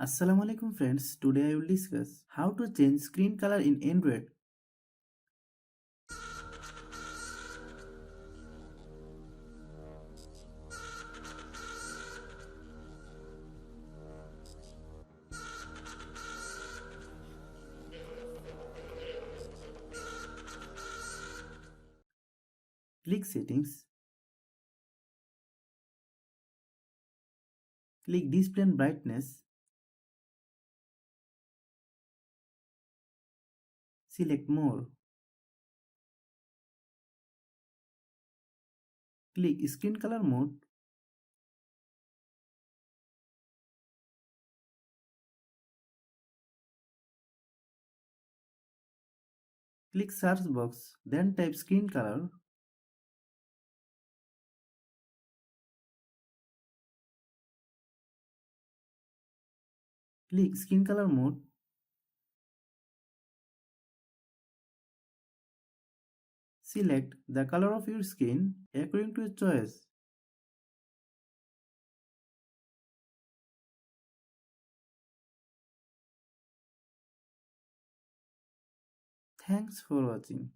Assalamu alaikum friends, today I will discuss how to change screen color in Android. Click settings, click display and brightness, select more, click screen color mode, click search box, then type screen color, click screen color mode, select the color of your skin according to your choice. Thanks for watching.